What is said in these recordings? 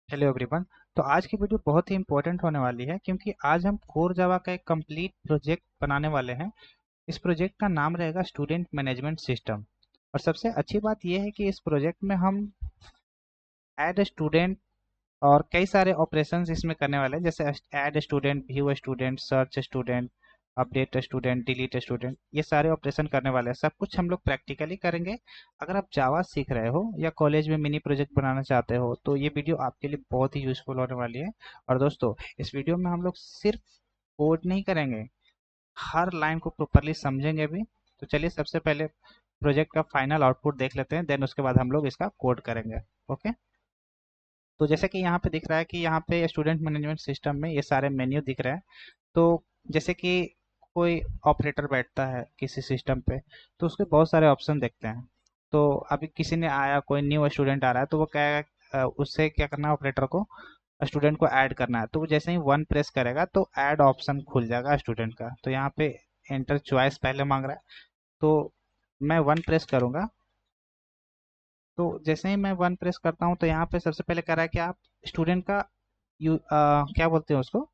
Hello everyone. तो आज की वीडियो बहुत ही इंपॉर्टेंट होने वाली है क्योंकि आज हम कोर जावा का एक कंप्लीट प्रोजेक्ट बनाने वाले हैं। इस प्रोजेक्ट का नाम रहेगा स्टूडेंट मैनेजमेंट सिस्टम। और सबसे अच्छी बात यह है कि इस प्रोजेक्ट में हम ऐड स्टूडेंट और कई सारे ऑपरेशंस इसमें करने वाले हैं, जैसे add student, view student, search student, update student, delete student, ये सारे ऑपरेशन करने वाले हैं। सब कुछ हम लोग प्रैक्टिकली करेंगे। अगर आप जावा सीख रहे हो या कॉलेज में मिनी प्रोजेक्ट बनाना चाहते हो तो ये वीडियो आपके लिए बहुत ही यूजफुल होने वाली है। और दोस्तों, इस वीडियो में हम लोग सिर्फ कोड नहीं करेंगे, हर लाइन को प्रॉपरली समझेंगे भी। तो चलिए सबसे पहले प्रोजेक्ट का फाइनल आउटपुट देख लेते हैं, देन उसके बाद हम लोग इसका कोड करेंगे। ओके। तो जैसे कि यहाँ पे दिख रहा है कि यहाँ पे स्टूडेंट मैनेजमेंट सिस्टम में ये सारे मेन्यू दिख रहे हैं। तो जैसे कि कोई ऑपरेटर बैठता है किसी सिस्टम पे तो उसके बहुत सारे ऑप्शन देखते हैं। तो अभी किसी ने आया, कोई न्यू स्टूडेंट आ रहा है तो वो क्या उससे क्या करना है, ऑपरेटर को स्टूडेंट को ऐड करना है। तो वो जैसे ही वन प्रेस करेगा तो ऐड ऑप्शन खुल जाएगा स्टूडेंट का। तो यहाँ पे एंटर चॉइस पहले मांग रहा है, तो मैं वन प्रेस करूंगा। तो जैसे ही मैं वन प्रेस करता हूँ तो यहाँ पे सबसे पहले कह रहा है कि आप स्टूडेंट का क्या बोलते हैं उसको,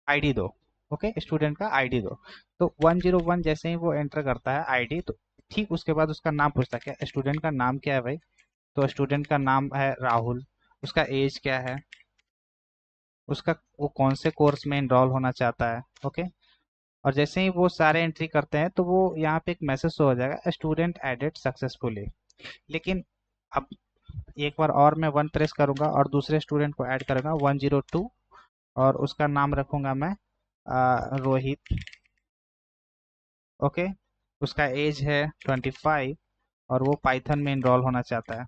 आईडी दो। ओके, स्टूडेंट का आईडी दो। तो 101 जैसे ही वो एंटर करता है आईडी, तो ठीक उसके बाद उसका नाम पूछता है, क्या स्टूडेंट का नाम क्या है भाई। तो स्टूडेंट का नाम है राहुल। उसका एज क्या है, उसका वो कौन से कोर्स में इनरोल होना चाहता है। ओके। और जैसे ही वो सारे एंट्री करते हैं तो वो यहाँ पे एक मैसेज शो हो जाएगा, स्टूडेंट एडेड सक्सेसफुली। लेकिन अब एक बार और मैं वन प्रेस करूंगा और दूसरे स्टूडेंट को ऐड करूंगा 102, और उसका नाम रखूंगा मैं रोहित। ओके। उसका एज है 25 और वो पाइथन में इनरोल होना चाहता है।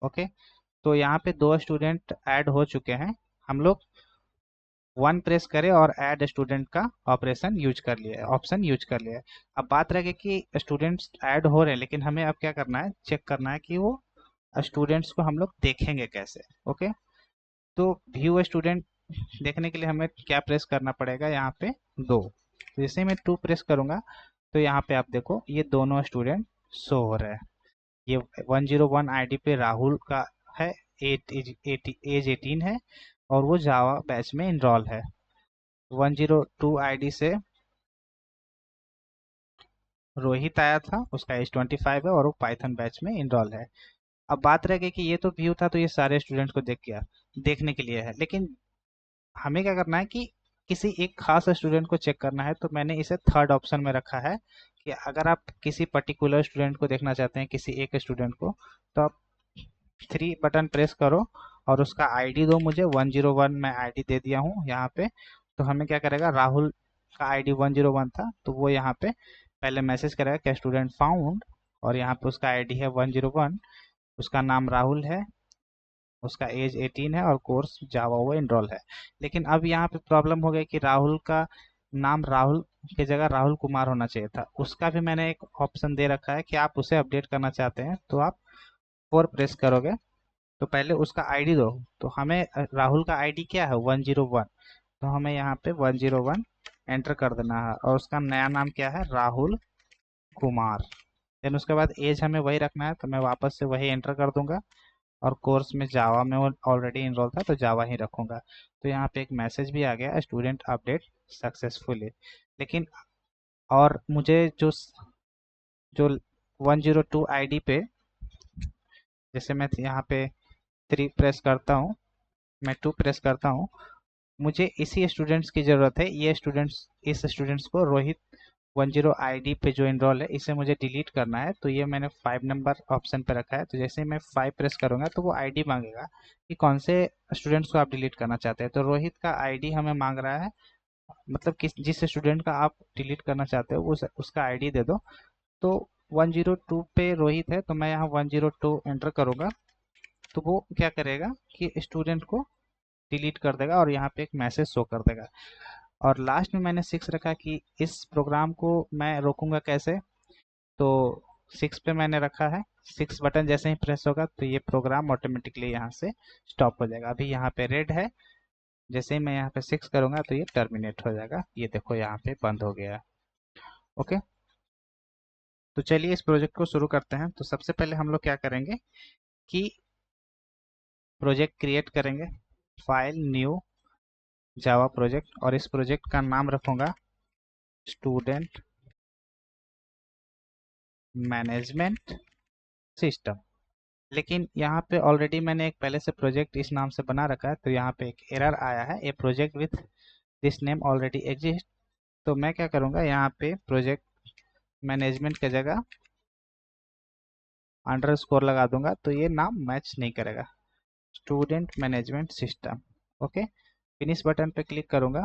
ओके। तो यहाँ पे दो स्टूडेंट ऐड हो चुके हैं। हम लोग वन प्रेस करें और ऐड स्टूडेंट का ऑपरेशन यूज कर लिया है, ऑप्शन यूज कर लिया है। अब बात रह गई कि स्टूडेंट्स ऐड हो रहे हैं, लेकिन हमें अब क्या करना है, चेक करना है कि वो स्टूडेंट्स को हम लोग देखेंगे कैसे। ओके। तो व्यू स्टूडेंट देखने के लिए हमें क्या प्रेस करना पड़ेगा, यहाँ पे दो। तो जैसे ही मैं टू प्रेस करूंगा तो यहाँ पे आप देखो ये दोनों स्टूडेंट शो हो रहे हैं। ये 101 आईडी पे राहुल का है, एज 18 है और वो जावा बैच में इनरोल है। 102 आईडी से रोहित आया था, उसका एज 25 है और वो पाइथन बैच में इनरोल है। अब बात रह गई कि ये तो व्यू था, तो ये सारे स्टूडेंट्स को देखने के लिए है। लेकिन हमें क्या करना है कि किसी एक खास स्टूडेंट को चेक करना है। तो मैंने इसे थर्ड ऑप्शन में रखा है कि अगर आप किसी पर्टिकुलर स्टूडेंट को देखना चाहते हैं, किसी एक स्टूडेंट को, तो आप थ्री बटन प्रेस करो और उसका आईडी दो मुझे। 101 मैं आईडी दे दिया हूँ यहाँ पे। तो हमें क्या करेगा, राहुल का आईडी 101 था तो वो यहाँ पे पहले मैसेज करेगा क्या स्टूडेंट फाउंड, और यहाँ पे उसका आईडी है 101, उसका नाम राहुल है, उसका एज 18 है और कोर्स जावा वो इनरोल है। लेकिन अब यहाँ पे प्रॉब्लम हो गई कि राहुल का नाम राहुल की जगह राहुल कुमार होना चाहिए था। उसका भी मैंने एक ऑप्शन दे रखा है कि आप उसे अपडेट करना चाहते हैं तो आप फोर प्रेस करोगे। तो पहले उसका आईडी दो। तो हमें राहुल का आईडी क्या है, 101। तो हमें यहाँ पे 101 एंटर कर देना है और उसका नया नाम क्या है, राहुल कुमार। देन उसके बाद एज हमें वही रखना है, तो मैं वापस से वही एंटर कर दूंगा। और कोर्स में जावा में वो ऑलरेडी इनरोल था तो जावा ही रखूंगा। तो यहाँ पे एक मैसेज भी आ गया, स्टूडेंट अपडेट सक्सेसफुली। लेकिन और मुझे जो 102 आईडी पे, जैसे मैं यहाँ पे थ्री प्रेस करता हूँ, मैं टू प्रेस करता हूँ, मुझे इसी स्टूडेंट्स की ज़रूरत है। ये स्टूडेंट्स, इस स्टूडेंट्स को रोहित 10 आईडी पे जो इनरोल है इसे मुझे डिलीट करना है। तो ये मैंने 5 नंबर ऑप्शन पे रखा है। तो जैसे ही मैं 5 प्रेस करूंगा तो वो आईडी मांगेगा कि कौन से स्टूडेंट्स को आप डिलीट करना चाहते हैं। तो रोहित का आईडी हमें मांग रहा है, मतलब जिस स्टूडेंट का आप डिलीट करना चाहते हो उसका आईडी दे दो। तो 102 पे रोहित है तो मैं यहाँ 102 एंटर करूंगा। तो वो क्या करेगा कि स्टूडेंट को डिलीट कर देगा और यहाँ पे एक मैसेज शो कर देगा। और लास्ट में मैंने 6 रखा कि इस प्रोग्राम को मैं रोकूंगा कैसे। तो 6 पे मैंने रखा है, 6 बटन जैसे ही प्रेस होगा तो ये प्रोग्राम ऑटोमेटिकली यहाँ से स्टॉप हो जाएगा। अभी यहाँ पे रेड है, जैसे ही मैं यहाँ पे 6 करूंगा तो ये टर्मिनेट हो जाएगा। ये देखो यहाँ पे बंद हो गया। ओके। तो चलिए इस प्रोजेक्ट को शुरू करते हैं। तो सबसे पहले हम लोग क्या करेंगे कि प्रोजेक्ट क्रिएट करेंगे, फाइल न्यू जावा प्रोजेक्ट, और इस प्रोजेक्ट का नाम रखूंगा स्टूडेंट मैनेजमेंट सिस्टम। लेकिन यहाँ पे ऑलरेडी मैंने एक पहले से प्रोजेक्ट इस नाम से बना रखा है, तो यहाँ पे एक एरर आया है, a project with this name already exist. तो मैं क्या करूँगा, यहाँ पे प्रोजेक्ट मैनेजमेंट की जगह अंडरस्कोर लगा दूंगा, तो ये नाम मैच नहीं करेगा, student management system. Okay, finish button पे क्लिक करूंगा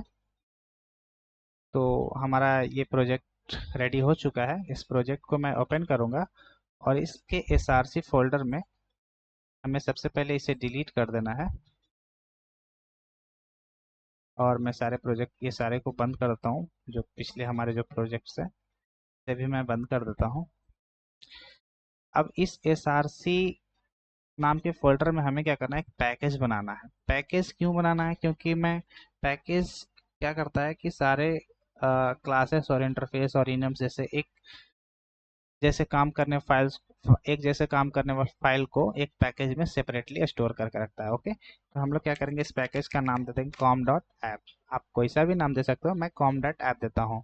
तो हमारा ये प्रोजेक्ट रेडी हो चुका है। इस प्रोजेक्ट को मैं ओपन करूंगा और इसके एसआरसी फोल्डर में हमें सबसे पहले इसे डिलीट कर देना है, और मैं सारे प्रोजेक्ट ये सारे को बंद कर देता हूँ, जो पिछले हमारे जो प्रोजेक्ट्स हैं से भी मैं बंद कर देता हूँ। अब इस एसआरसी नाम के फोल्डर में हमें क्या करना है, एक पैकेज बनाना है। पैकेज क्यों बनाना है, क्योंकि मैं पैकेज क्या करता है कि सारे क्लासेस और इंटरफेस और इनम्स जैसे एक जैसे काम करने फाइल्स एक जैसे काम करने वाले फाइल को एक पैकेज में सेपरेटली स्टोर करके रखता है। ओके, तो हम लोग क्या करेंगे, इस पैकेज का नाम दे देंगे कॉम डॉट ऐप। आप कोई सा भी नाम दे सकते हो, मैं कॉम डॉट ऐप देता हूँ।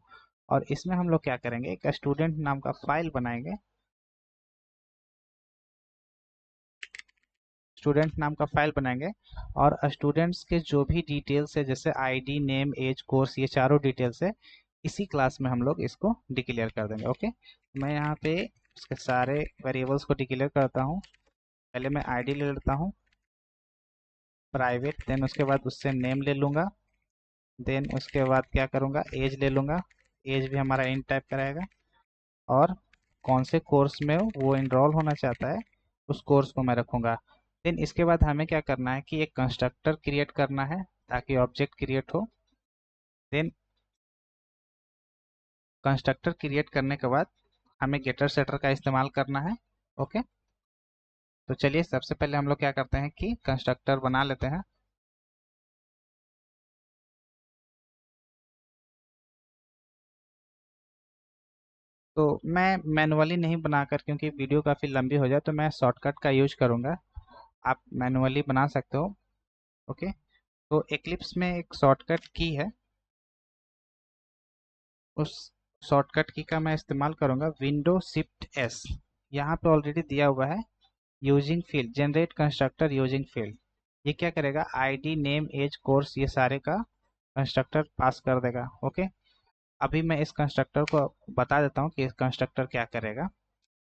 और इसमें हम लोग क्या करेंगे, एक स्टूडेंट नाम का फाइल बनाएंगे, स्टूडेंट नाम का फाइल बनाएंगे, और स्टूडेंट्स के जो भी डिटेल्स है जैसे आईडी, नेम, एज, कोर्स, ये चारों डिटेल्स है, इसी क्लास में हम लोग इसको डिक्लेयर कर देंगे। ओके, मैं यहाँ पे इसके सारे वेरिएबल्स को डिक्लेयर करता हूँ। पहले मैं आईडी ले लेता हूँ प्राइवेट, देन उसके बाद उससे नेम ले लूँगा, देन उसके बाद क्या करूँगा, एज ले लूँगा, एज भी हमारा इन टाइप का रहेगा, और कौन से कोर्स में वो इनरोल होना चाहता है उस कोर्स को मैं रखूँगा। देन इसके बाद हमें क्या करना है कि एक कंस्ट्रक्टर क्रिएट करना है ताकि ऑब्जेक्ट क्रिएट हो। देन कंस्ट्रक्टर क्रिएट करने के बाद हमें गेटर सेटर का इस्तेमाल करना है। ओके, तो चलिए सबसे पहले हम लोग क्या करते हैं कि कंस्ट्रक्टर बना लेते हैं। तो मैं मैनुअली नहीं बनाकर, क्योंकि वीडियो काफ़ी लंबी हो जाए, तो मैं शॉर्टकट का यूज करूँगा। आप मैनुअली बना सकते हो। ओके, तो एक्लिप्स में एक शॉर्टकट की है, उस शॉर्टकट की का मैं इस्तेमाल करूँगा, विंडो शिफ्ट एस। यहाँ पे ऑलरेडी दिया हुआ है using field, generate constructor using field. ये क्या करेगा, आईडी, नेम, एज, कोर्स, ये सारे का कंस्ट्रक्टर पास कर देगा। ओके, अभी मैं इस कंस्ट्रक्टर को बता देता हूँ कि इस कंस्ट्रक्टर क्या करेगा।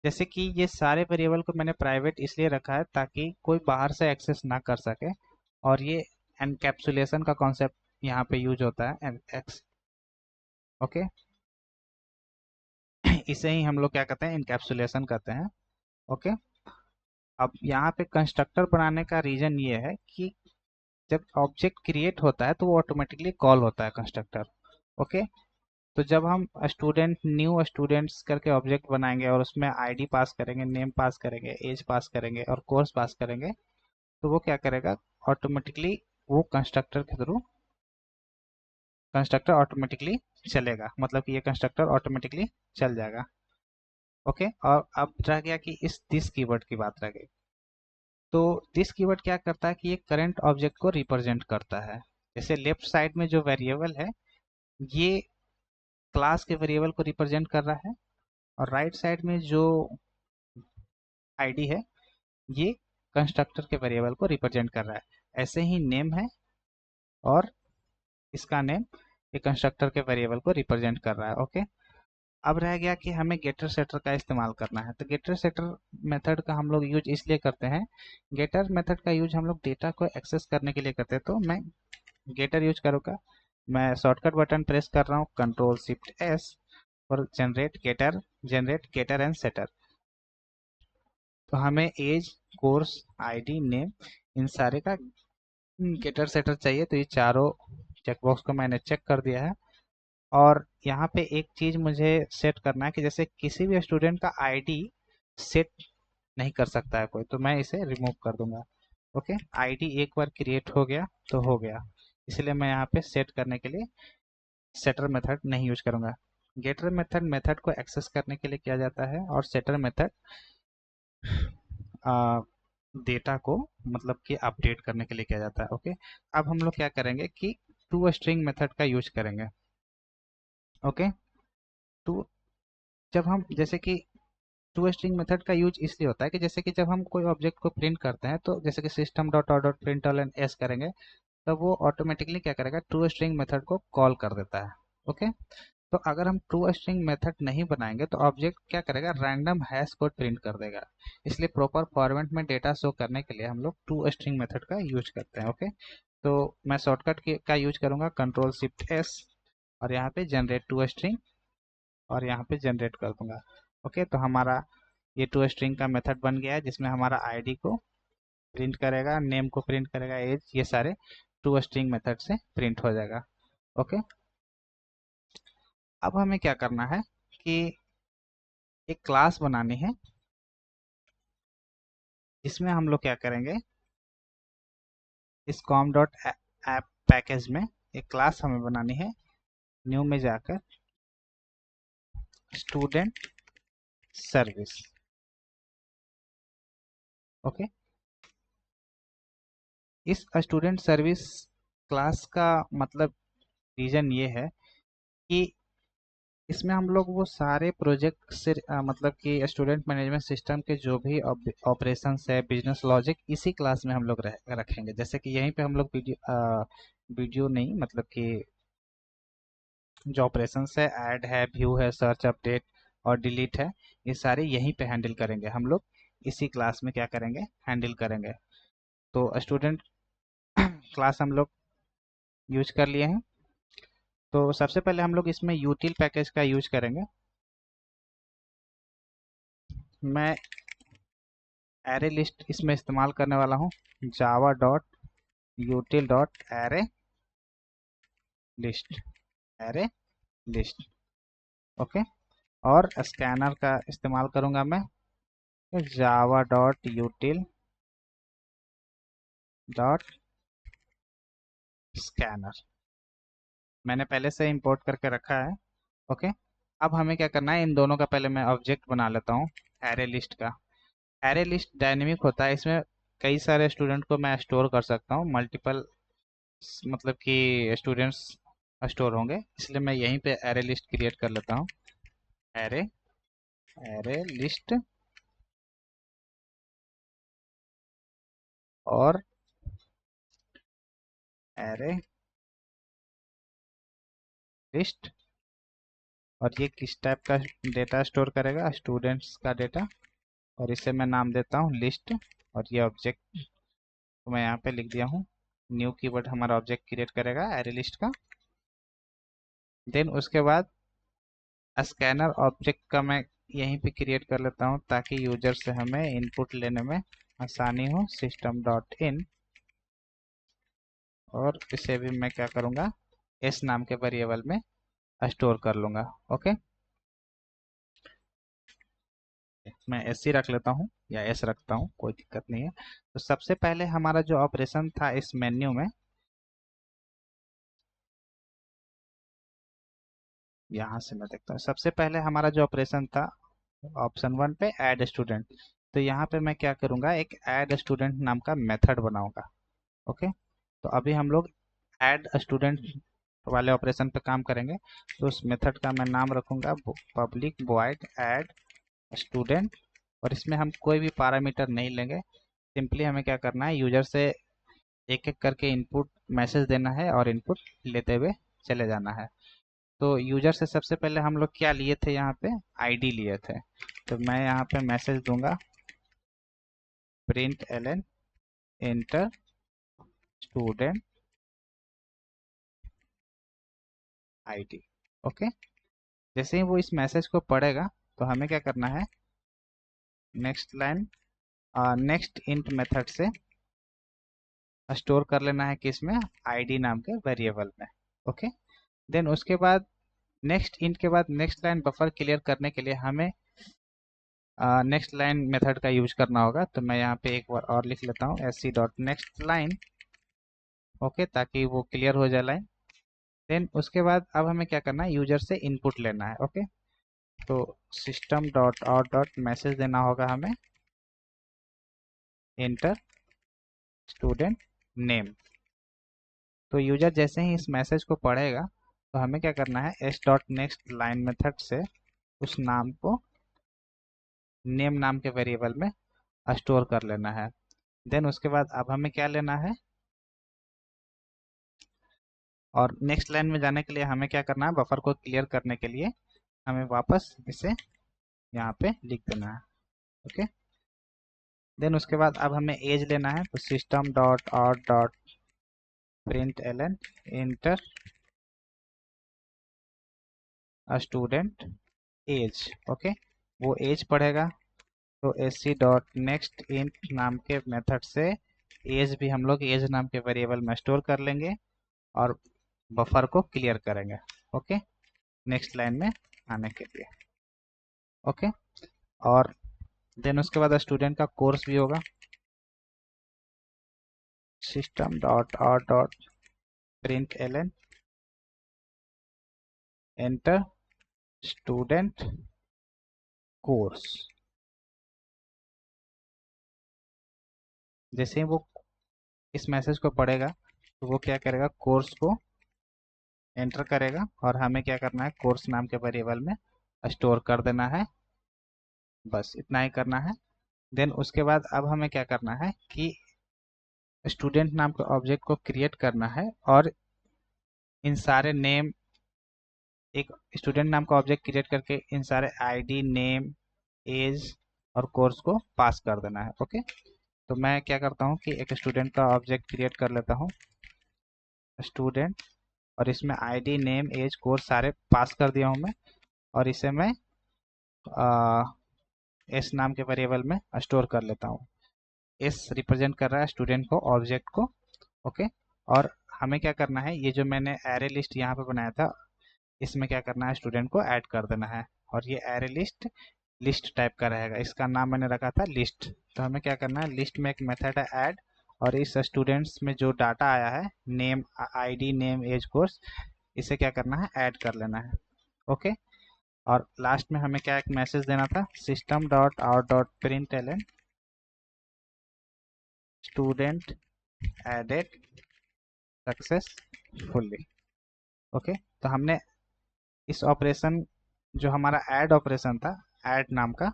जैसे कि ये सारे वेरिएबल को मैंने प्राइवेट इसलिए रखा है ताकि कोई बाहर से एक्सेस ना कर सके, और ये एनकैप्सुलेशन का कॉन्सेप्ट यहाँ पे यूज होता है, एक्स। ओके, इसे ही हम लोग क्या कहते हैं, इनकैप्सुलेशन कहते हैं। ओके, अब यहाँ पे कंस्ट्रक्टर बनाने का रीजन ये है कि जब ऑब्जेक्ट क्रिएट होता है तो वो ऑटोमेटिकली कॉल होता है कंस्ट्रक्टर। ओके, तो जब हम स्टूडेंट न्यू स्टूडेंट्स करके ऑब्जेक्ट बनाएंगे और उसमें आईडी पास करेंगे, नेम पास करेंगे, एज पास करेंगे और कोर्स पास करेंगे, तो वो क्या करेगा, ऑटोमेटिकली वो कंस्ट्रक्टर ऑटोमेटिकली चलेगा, मतलब कि ये कंस्ट्रक्टर ऑटोमेटिकली चल जाएगा। ओके, और अब रह गया कि इस दिस कीवर्ड की बात रह गई। तो दिस कीवर्ड क्या करता है कि ये करंट ऑब्जेक्ट को रिप्रेजेंट करता है। जैसे लेफ्ट साइड में जो वेरिएबल है ये क्लास के वेरिएबल को रिप्रेजेंट कर रहा है, और राइट साइड में जो आईडी है ये कंस्ट्रक्टर के वेरिएबल को रिप्रेजेंट कर रहा है। ऐसे ही नेम है, और इसका नेम ये कंस्ट्रक्टर के वेरिएबल को रिप्रेजेंट कर रहा है। ओके, अब रह गया कि हमें गेटर सेटर का इस्तेमाल करना है। तो गेटर सेटर मेथड का हम लोग यूज इसलिए करते हैं, गेटर मेथड का यूज हम लोग डेटा को एक्सेस करने के लिए करते हैं। तो मैं गेटर यूज करूँगा, मैं शॉर्टकट बटन प्रेस कर रहा हूँ, कंट्रोल शिफ्ट एस, और जनरेट गेटर एंड सेटर। तो हमें एज, कोर्स, आईडी, नेम, इन सारे का गेटर सेटर चाहिए। तो ये चारों चेकबॉक्स को मैंने चेक कर दिया है। और यहाँ पे एक चीज मुझे सेट करना है कि जैसे किसी भी स्टूडेंट का आईडी सेट नहीं कर सकता है कोई, तो मैं इसे रिमूव कर दूंगा। ओके, आईडी एक बार क्रिएट हो गया तो हो गया, इसलिए मैं यहाँ पे सेट करने के लिए सेटर मेथड नहीं यूज करूंगा। गेटर मेथड को एक्सेस करने के लिए किया जाता है, और सेटर मेथड डेटा को मतलब कि अपडेट करने के लिए किया जाता है। ओके, अब हम लोग क्या करेंगे कि टू स्ट्रिंग मेथड का यूज करेंगे। ओके, तो जब हम जैसे कि टू स्ट्रिंग मेथड का यूज इसलिए होता है कि जैसे कि जब हम कोई ऑब्जेक्ट को प्रिंट करते हैं तो जैसे कि system dot out dot print S करेंगे, तब वो ऑटोमेटिकली क्या करेगा, टू स्ट्रिंग मेथड को कॉल कर देता है। ओके, तो अगर हम टू स्ट्रिंग मेथड नहीं बनाएंगे तो ऑब्जेक्ट क्या करेगा, रैंडम हैश कोड प्रिंट कर देगा। इसलिए प्रॉपर फॉर्मेट में डेटा शो करने के लिए हम लोग टू स्ट्रिंग मेथड का यूज करते हैं। ओके, तो मैं शॉर्टकट का यूज करूंगा, कंट्रोल शिफ्ट एस, और यहाँ पे जनरेट टू स्ट्रिंग, और यहाँ पे जनरेट कर दूंगा। ओके, तो हमारा ये टू स्ट्रिंग का मेथड बन गया है जिसमें हमारा आईडी को प्रिंट करेगा, नेम को प्रिंट करेगा, एज, ये सारे टू स्ट्रिंग मेथड से प्रिंट हो जाएगा। ओके, अब हमें क्या करना है कि एक क्लास बनानी है, इसमें हम लोग क्या करेंगे, इस कॉम डॉट ऐप पैकेज में एक क्लास हमें बनानी है। न्यू में जाकर स्टूडेंट सर्विस। ओके, इस स्टूडेंट सर्विस क्लास का मतलब रीजन ये है कि इसमें हम लोग वो सारे प्रोजेक्ट से मतलब कि स्टूडेंट मैनेजमेंट सिस्टम के जो भी ऑपरेशंस है, बिजनेस लॉजिक, इसी क्लास में हम लोग रखेंगे। जैसे कि यहीं पे हम लोग वीडियो नहीं, मतलब कि जो ऑपरेशंस है, ऐड है, व्यू है, सर्च, अपडेट और डिलीट है, ये सारे यहीं पे हैंडल करेंगे हम लोग, इसी क्लास में क्या करेंगे, हैंडल करेंगे। तो स्टूडेंट क्लास हम लोग यूज कर लिए हैं। तो सबसे पहले हम लोग इसमें यूटिल पैकेज का यूज करेंगे। मैं एरे लिस्ट इसमें इस्तेमाल करने वाला हूँ, Java dot यूटिल dot array list, array list. Okay, और स्कैनर का इस्तेमाल करूंगा मैं, जावा डॉट यूटिल डॉट स्कैनर, मैंने पहले से इंपोर्ट करके रखा है। ओके, अब हमें क्या करना है, इन दोनों का पहले मैं ऑब्जेक्ट बना लेता हूँ, एरे लिस्ट का। एरे लिस्ट डायनेमिक होता है, इसमें कई सारे स्टूडेंट को मैं स्टोर कर सकता हूँ, मल्टीपल मतलब कि स्टूडेंट्स स्टोर होंगे, इसलिए मैं यहीं पे एरे लिस्ट क्रिएट कर लेता हूँ। एरे एरे लिस्ट और एरे लिस्ट, और ये किस टाइप का डेटा स्टोर करेगा, स्टूडेंट्स का डेटा, और इसे मैं नाम देता हूँ लिस्ट। और ये ऑब्जेक्ट तो मैं यहाँ पे लिख दिया हूँ, न्यू कीवर्ड हमारा ऑब्जेक्ट क्रिएट करेगा एरे लिस्ट का। देन उसके बाद स्कैनर ऑब्जेक्ट का मैं यहीं पे क्रिएट कर लेता हूँ ताकि यूजर से हमें इनपुट लेने में आसानी हो, सिस्टम डॉट इन, और इसे भी मैं क्या करूँगा, एस नाम के वेरिएबल में स्टोर कर लूँगा। ओके, मैं एस ही रख लेता हूँ या एस रखता हूँ, कोई दिक्कत नहीं है। तो सबसे पहले हमारा जो ऑपरेशन था इस मेन्यू में, यहाँ से मैं देखता हूँ, सबसे पहले हमारा जो ऑपरेशन था ऑप्शन 1 पे ऐड स्टूडेंट, तो यहाँ पे मैं क्या करूँगा, एक ऐड स्टूडेंट नाम का मेथड बनाऊंगा। ओके, तो अभी हम लोग ऐड स्टूडेंट वाले ऑपरेशन पे काम करेंगे। तो उस मेथड का मैं नाम रखूंगा पब्लिक वॉइड ऐड स्टूडेंट, और इसमें हम कोई भी पैरामीटर नहीं लेंगे, सिंपली हमें क्या करना है, यूजर से एक एक करके इनपुट मैसेज देना है और इनपुट लेते हुए चले जाना है। तो यूजर से सबसे पहले हम लोग क्या लिए थे, यहाँ पे आईडी लिए थे, तो मैं यहाँ पे मैसेज दूंगा println enter student ID. Okay, जैसे ही वो इस मैसेज को पढ़ेगा तो हमें क्या करना है, next line, next int method से स्टोर कर लेना है किसमें, आईडी नाम के वेरिएबल में। ओके, देन उसके बाद नेक्स्ट इंट के बाद नेक्स्ट लाइन बफर क्लियर करने के लिए हमें नेक्स्ट लाइन मेथड का यूज करना होगा। तो मैं यहाँ पे एक बार और लिख लेता हूँ, S C dot next line. Okay, ताकि वो क्लियर हो जाए लाइन। देन उसके बाद अब हमें क्या करना है, यूजर से इनपुट लेना है। ओके, तो system dot out dot message देना होगा हमें एंटर स्टूडेंट नेम। तो यूजर जैसे ही इस मैसेज को पढ़ेगा तो हमें क्या करना है, S dot next line method से उस नाम को नेम नाम के वेरिएबल में स्टोर कर लेना है। देन उसके बाद अब हमें क्या लेना है, और नेक्स्ट लाइन में जाने के लिए हमें क्या करना है, बफर को क्लियर करने के लिए हमें वापस इसे यहाँ पे लिख देना है। ओके, देन उसके बाद अब हमें एज लेना है, तो system dot out dot println enter student age. Okay, वो एज पढ़ेगा, तो एस डॉट नेक्स्ट इंट नाम के मेथड से एज भी हम लोग एज नाम के वेरिएबल में स्टोर कर लेंगे और बफर को क्लियर करेंगे। ओके, नेक्स्ट लाइन में आने के लिए। ओके, और देन उसके बाद स्टूडेंट का कोर्स भी होगा, system dot out dot println enter student course. जैसे ही वो इस मैसेज को पढ़ेगा तो वो क्या करेगा, कोर्स को एंटर करेगा और हमें क्या करना है, कोर्स नाम के वेरिएबल में स्टोर कर देना है। बस इतना ही करना है। देन उसके बाद अब हमें क्या करना है कि स्टूडेंट नाम के ऑब्जेक्ट को क्रिएट करना है और इन सारे नेम, एक स्टूडेंट नाम का ऑब्जेक्ट क्रिएट करके इन सारे आईडी, नेम, एज और कोर्स को पास कर देना है। ओके, तो मैं क्या करता हूँ कि एक स्टूडेंट का ऑब्जेक्ट क्रिएट कर लेता हूँ, स्टूडेंट, और इसमें आईडी, नेम, एज, कोर्स सारे पास कर दिया हूँ मैं, और इसे मैं एस नाम के वेरिएबल में स्टोर कर लेता हूँ। एस रिप्रेजेंट कर रहा है स्टूडेंट को, ऑब्जेक्ट को। ओके, और हमें क्या करना है, ये जो मैंने एरे लिस्ट यहाँ पे बनाया था इसमें क्या करना है, स्टूडेंट को ऐड कर देना है। और ये एरे लिस्ट लिस्ट टाइप का रहेगा, इसका नाम मैंने रखा था लिस्ट। तो हमें क्या करना है, लिस्ट में एक मेथड है ऐड, और इस स्टूडेंट्स में जो डाटा आया है, name, ID, name, age, course, इसे क्या करना है, ऐड कर लेना है। ओके, और लास्ट में हमें क्या एक मैसेज देना था, system dot out dot println student added successfully. Okay, तो हमने इस ऑपरेशन, जो हमारा ऐड ऑपरेशन था, ऐड नाम का,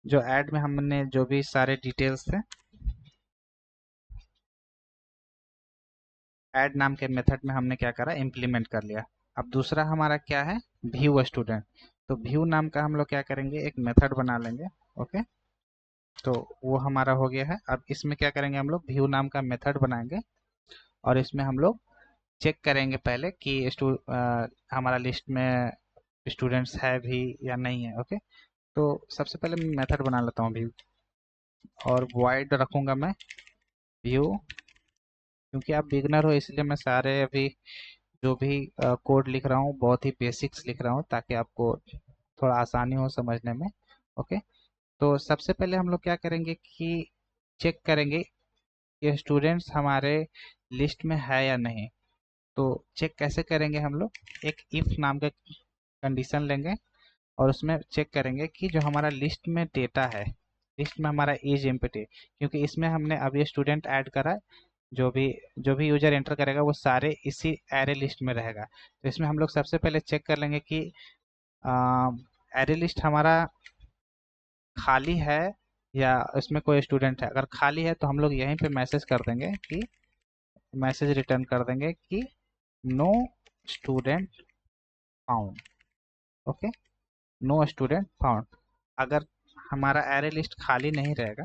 जो ऐड में हमने जो भी सारे डिटेल्स थे ऐड नाम के मेथड में हमने क्या करा, इम्प्लीमेंट कर लिया। अब दूसरा हमारा क्या है, व्यू स्टूडेंट। तो व्यू नाम का हम लोग क्या करेंगे, एक मेथड बना लेंगे। ओके, तो वो हमारा हो गया है। अब इसमें क्या करेंगे, हम लोग व्यू नाम का मेथड बनाएंगे और इसमें हम लोग चेक करेंगे पहले कि हमारा लिस्ट में स्टूडेंट्स है भी या नहीं है। ओके, तो सबसे पहले मैं मेथड बना लेता हूँ व्यू, और वॉइड रखूंगा मैं व्यू। क्योंकि आप बिगनर हो इसलिए मैं सारे अभी जो भी कोड लिख रहा हूँ बहुत ही बेसिक्स लिख रहा हूँ, ताकि आपको थोड़ा आसानी हो समझने में। ओके, तो सबसे पहले हम लोग क्या करेंगे कि चेक करेंगे कि स्टूडेंट्स हमारे लिस्ट में है या नहीं। तो चेक कैसे करेंगे, हम लोग एक इफ नाम का कंडीशन लेंगे और उसमें चेक करेंगे कि जो हमारा लिस्ट में डेटा है, लिस्ट में हमारा एज एम्प्टी, क्योंकि इसमें हमने अभी स्टूडेंट ऐड करा है, जो भी यूजर एंटर करेगा वो सारे इसी एरे लिस्ट में रहेगा। तो इसमें हम लोग सबसे पहले चेक कर लेंगे कि एरे लिस्ट हमारा खाली है या उसमें कोई स्टूडेंट है। अगर खाली है तो हम लोग यहीं पे मैसेज कर देंगे कि, मैसेज रिटर्न कर देंगे कि no student found. Okay, no student found. अगर हमारा एरे लिस्ट खाली नहीं रहेगा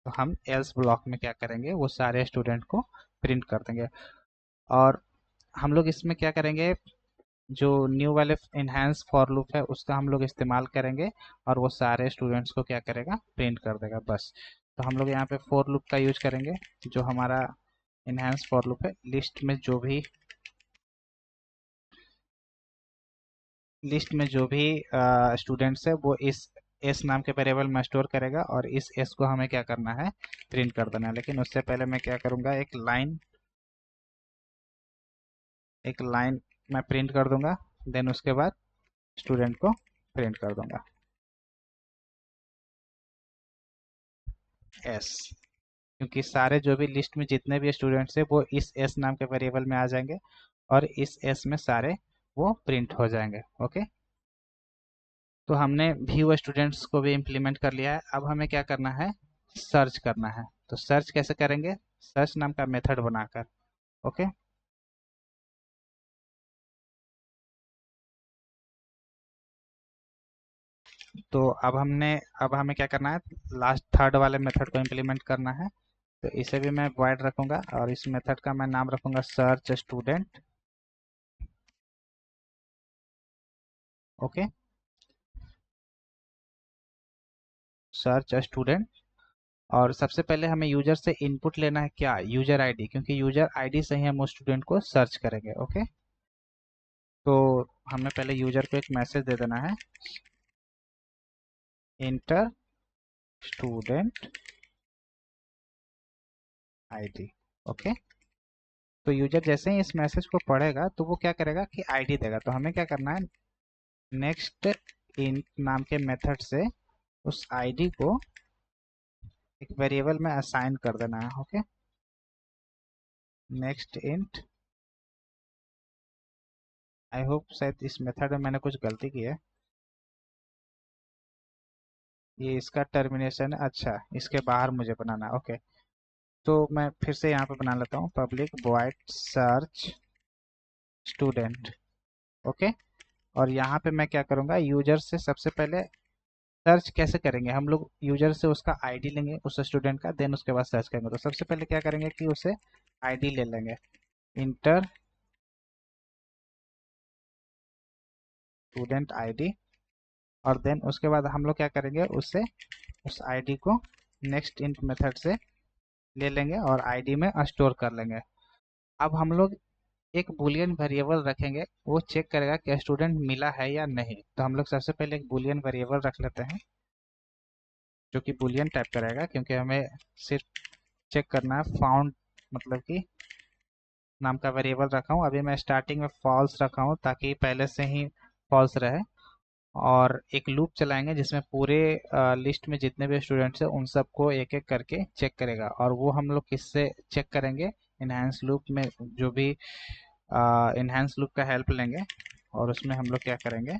तो हम एल्स ब्लॉक में क्या करेंगे, वो सारे स्टूडेंट को प्रिंट कर देंगे। और हम लोग इसमें क्या करेंगे, जो न्यू वाले इनहेंस फॉर लूप है उसका हम लोग इस्तेमाल करेंगे और वो सारे स्टूडेंट्स को क्या करेगा, प्रिंट कर देगा। बस, तो हम लोग यहाँ पे फॉर लूप का यूज करेंगे, जो हमारा इनहेंस फॉर लूप है, लिस्ट में जो भी स्टूडेंट्स है वो इस एस नाम के वेरिएबल में स्टोर करेगा और इस एस को हमें क्या करना है, प्रिंट कर देना है। लेकिन उससे पहले मैं क्या करूँगा, एक लाइन मैं प्रिंट कर दूंगा, देन उसके बाद स्टूडेंट को प्रिंट कर दूंगा एस। क्योंकि सारे जो भी लिस्ट में जितने भी स्टूडेंट्स हैं वो इस एस नाम के वेरिएबल में आ जाएंगे और इस एस में सारे वो प्रिंट हो जाएंगे। ओके, तो हमने व्यू स्टूडेंट्स को भी इम्प्लीमेंट कर लिया है। अब हमें क्या करना है, सर्च करना है। तो सर्च कैसे करेंगे, सर्च नाम का मेथड बनाकर। ओके, तो अब हमें क्या करना है, लास्ट थर्ड वाले मेथड को इम्प्लीमेंट करना है। तो इसे भी मैं वॉइड रखूंगा और इस मेथड का मैं नाम रखूंगा search student. Okay, search student. और सबसे पहले हमें यूजर से इनपुट लेना है, क्या, यूजर आईडी, क्योंकि यूजर आईडी से ही हम उस स्टूडेंट को सर्च करेंगे। ओके, तो हमें पहले यूजर को एक मैसेज दे देना है, इंटर स्टूडेंट आईडी। ओके, तो यूजर जैसे ही इस मैसेज को पढ़ेगा तो वो क्या करेगा कि आईडी देगा। तो हमें क्या करना है, नेक्स्ट इंट नाम के मेथड से उस आईडी को एक वेरिएबल में असाइन कर देना है। Okay, next int, I hope शायद इस मेथड में मैंने कुछ गलती की है, ये इसका टर्मिनेशन है। अच्छा, इसके बाहर मुझे बनाना है। ओके, तो मैं फिर से यहाँ पे बना लेता हूँ, public void search student. Okay, और यहाँ पे मैं क्या करूँगा, यूजर से सबसे पहले सर्च कैसे करेंगे हम लोग, यूजर से उसका आईडी लेंगे उस स्टूडेंट का, देन उसके बाद सर्च करेंगे। तो सबसे पहले क्या करेंगे कि उसे आईडी ले लेंगे, इंटर स्टूडेंट आईडी। और देन उसके बाद हम लोग क्या करेंगे, उससे उस आईडी को नेक्स्ट इंट मेथड से ले लेंगे और आईडी में स्टोर कर लेंगे। अब हम लोग एक बुलियन वेरिएबल रखेंगे, वो चेक करेगा कि स्टूडेंट मिला है या नहीं। तो हम लोग सबसे पहले एक बुलियन वेरिएबल रख लेते हैं जो कि बुलियन टाइप करेगा, क्योंकि हमें सिर्फ चेक करना है फाउंड, मतलब कि नाम का वेरिएबल रखा हूँ। अभी मैं स्टार्टिंग में फॉल्स रखा हूँ ताकि पहले से ही फॉल्स रहे। और एक लूप चलाएंगे जिसमें पूरे लिस्ट में जितने भी स्टूडेंट्स हैं उन सबको एक एक करके चेक करेगा। और वो हम लोग किससे चेक करेंगे, इनहेंस लूप में, जो भी इनहेंस लूप का हेल्प लेंगे। और उसमें हम लोग क्या करेंगे,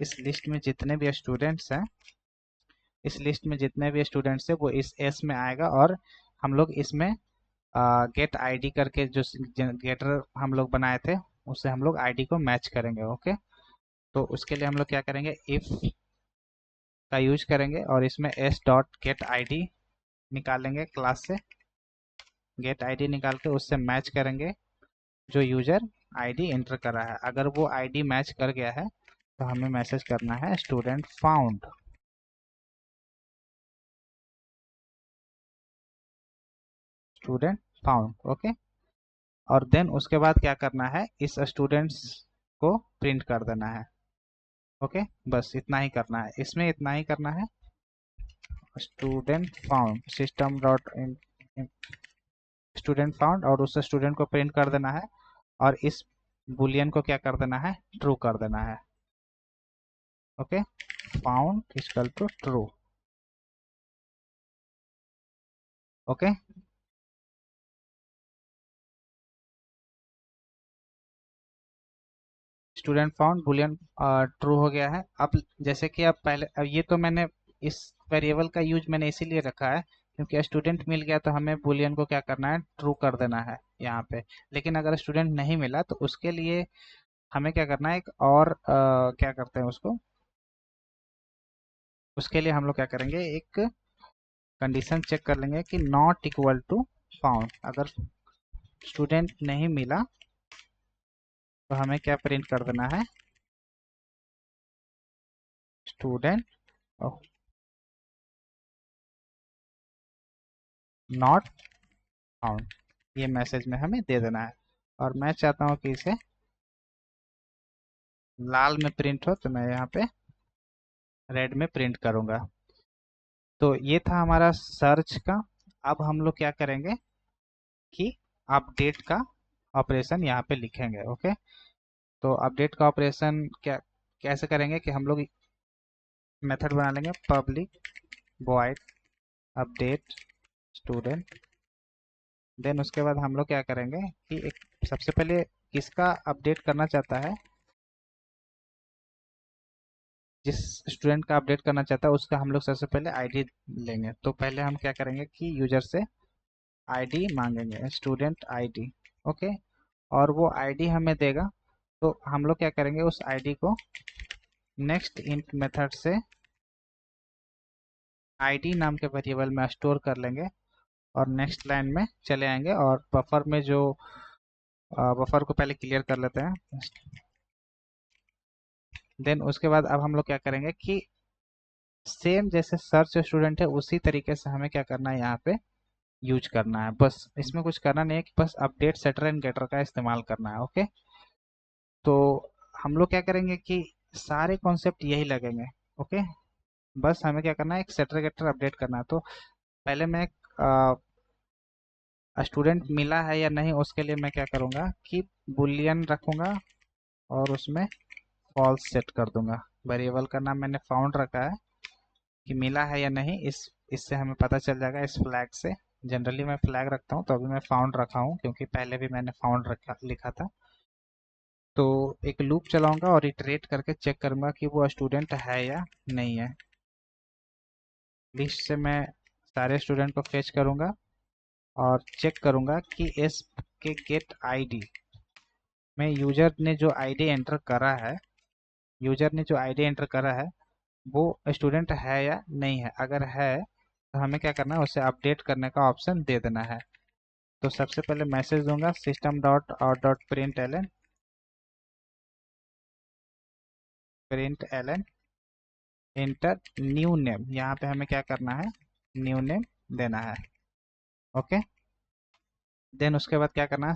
इस लिस्ट में जितने भी स्टूडेंट्स हैं, इस लिस्ट में जितने भी स्टूडेंट्स हैं वो इस एस में आएगा। और हम लोग इसमें गेट आईडी करके जो गेटर हम लोग बनाए थे उससे हम लोग आईडी को मैच करेंगे। ओके, तो उसके लिए हम लोग क्या करेंगे, इफ का यूज करेंगे और इसमें एस डॉट गेट आईडी निकालेंगे क्लास से। गेट आईडी निकाल के उससे मैच करेंगे जो यूजर आईडी एंटर कर रहा है। अगर वो आईडी मैच कर गया है तो हमें मैसेज करना है student found, student found. Okay, और देन उसके बाद क्या करना है, इस स्टूडेंट्स को प्रिंट कर देना है। ओके, बस इतना ही करना है, इसमें इतना ही करना है, student found system dot student found, और उस स्टूडेंट को प्रिंट कर देना है। और इस बुलियन को क्या कर देना है, ट्रू कर देना है। Okay, found equal to true. Okay, student found boolean true हो गया है। अब जैसे कि अब पहले, अब ये तो मैंने इस वेरिएबल का यूज मैंने इसीलिए रखा है क्योंकि स्टूडेंट मिल गया तो हमें बुलियन को क्या करना है, ट्रू कर देना है यहाँ पे। लेकिन अगर स्टूडेंट नहीं मिला तो उसके लिए हमें क्या करना है, एक और क्या करते हैं उसको, उसके लिए हम लोग क्या करेंगे, एक कंडीशन चेक कर लेंगे कि नॉट इक्वल टू फाउंड। अगर स्टूडेंट नहीं मिला तो हमें क्या प्रिंट कर देना है, स्टूडेंट नॉट फाउंड, ये मैसेज में हमें दे देना है। और मैं चाहता हूँ कि इसे लाल में प्रिंट हो तो मैं यहाँ पे रेड में प्रिंट करूंगा। तो ये था हमारा सर्च का। अब हम लोग क्या करेंगे कि अपडेट का ऑपरेशन यहाँ पे लिखेंगे। ओके, तो अपडेट का ऑपरेशन क्या कैसे करेंगे कि हम लोग मेथड बना लेंगे, public void update student. Then उसके बाद हम लोग क्या करेंगे कि एक सबसे पहले किसका अपडेट करना चाहता है, जिस स्टूडेंट का अपडेट करना चाहता है उसका हम लोग सबसे पहले आईडी लेंगे। तो पहले हम क्या करेंगे कि यूजर से आईडी मांगेंगे, स्टूडेंट आईडी। ओके, और वो आईडी हमें देगा। तो हम लोग क्या करेंगे, उस आईडी को नेक्स्ट इंट मेथड से आईडी नाम के वेरिएबल में स्टोर कर लेंगे और नेक्स्ट लाइन में चले आएंगे और बफर में जो बफर को पहले क्लियर कर लेते हैं। देन उसके बाद अब हम लोग क्या करेंगे कि सेम जैसे सर्च स्टूडेंट है उसी तरीके से हमें क्या करना है, यहाँ पे यूज करना है। बस इसमें कुछ करना नहीं है कि बस अपडेट सेटर एंड गेटर का इस्तेमाल करना है। ओके, तो हम लोग क्या करेंगे कि सारे कॉन्सेप्ट यही लगेंगे। ओके, बस हमें क्या करना है, एक सेटर गेटर अपडेट करना है। तो पहले मैं स्टूडेंट मिला है या नहीं उसके लिए मैं क्या करूँगा कि बुलियन रखूँगा और उसमें फॉल्स सेट कर दूंगा। वेरिएबल का नाम मैंने फाउंड रखा है कि मिला है या नहीं, इससे हमें पता चल जाएगा इस फ्लैग से। जनरली मैं फ्लैग रखता हूँ, तो अभी मैं फाउंड रखा हूँ क्योंकि पहले भी मैंने फाउंड रखा लिखा था। तो एक लूप चलाऊंगा और इटरेट करके चेक करूंगा कि वो स्टूडेंट है या नहीं है। लिस्ट से मैं सारे स्टूडेंट को फेच करूंगा और चेक करूंगा कि इस के गेट आईडी में यूजर ने जो आईडी एंटर करा है, यूजर ने जो आईडी एंटर करा है वो स्टूडेंट है या नहीं है। अगर है तो हमें क्या करना है, उसे अपडेट करने का ऑप्शन दे देना है। तो सबसे पहले मैसेज दूंगा system dot out dot println enter new name. यहाँ पे हमें क्या करना है, न्यू नेम देना है। ओके, देन उसके बाद क्या करना है,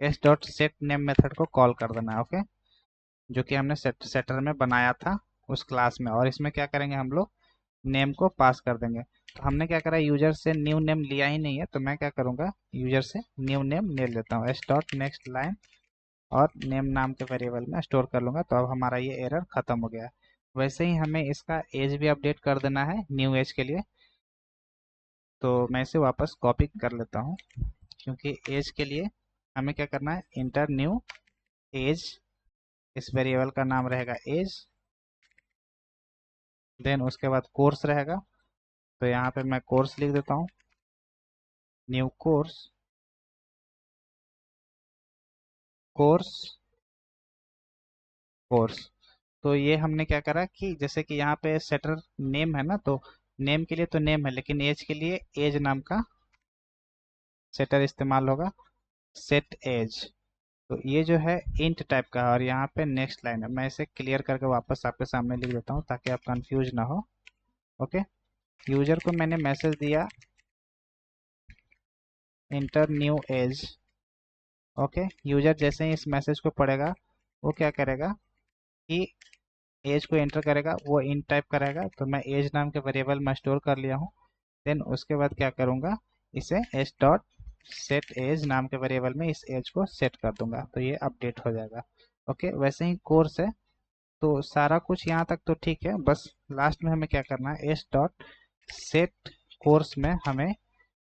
S dot set name method को कॉल कर देना है। ओके, जो कि हमने सेटर में बनाया था उस क्लास में, और इसमें क्या करेंगे हम लोग नेम को पास कर देंगे। तो हमने क्या करा, यूजर से न्यू नेम लिया ही नहीं है, तो मैं क्या करूंगा, यूजर से न्यू नेम ले लेता हूँ, एस डॉट नेक्स्ट लाइन और नेम नाम के वेरिएबल में स्टोर कर लूंगा। तो अब हमारा ये एरर खत्म हो गया है। वैसे ही हमें इसका एज भी अपडेट कर देना है न्यू एज के लिए। तो मैं इसे वापस कॉपी कर लेता हूँ, क्योंकि एज के लिए हमें क्या करना है, इंटर न्यू एज, इस वेरिएबल का नाम रहेगा एज। देन उसके बाद कोर्स रहेगा, तो यहाँ पे मैं कोर्स लिख देता हूँ, न्यू कोर्स, कोर्स, कोर्स। तो ये हमने क्या करा कि जैसे कि यहाँ पे सेटर नेम है ना, तो नेम के लिए तो नेम है, लेकिन एज के लिए एज नाम का सेटर इस्तेमाल होगा, सेट एज। तो ये जो है इंट टाइप का है और यहाँ पे नेक्स्ट लाइन है। मैं इसे क्लियर करके वापस आपके सामने लिख देता हूँ ताकि आप कंफ्यूज ना हो। ओके, यूजर को मैंने मैसेज दिया inter new age. Okay, user जैसे ही इस मैसेज को पढ़ेगा वो क्या करेगा कि एज को एंटर करेगा, वो इंट टाइप करेगा। तो मैं एज नाम के वेरिएबल में स्टोर कर लिया हूँ। देन उसके बाद क्या करूँगा, इसे एज डॉट सेट एज नाम के वेरिएबल में इस एज को सेट कर दूंगा, तो ये अपडेट हो जाएगा। ओके, वैसे ही कोर्स है। तो सारा कुछ यहाँ तक तो ठीक है, बस लास्ट में हमें क्या करना है, एस डॉट सेट कोर्स में हमें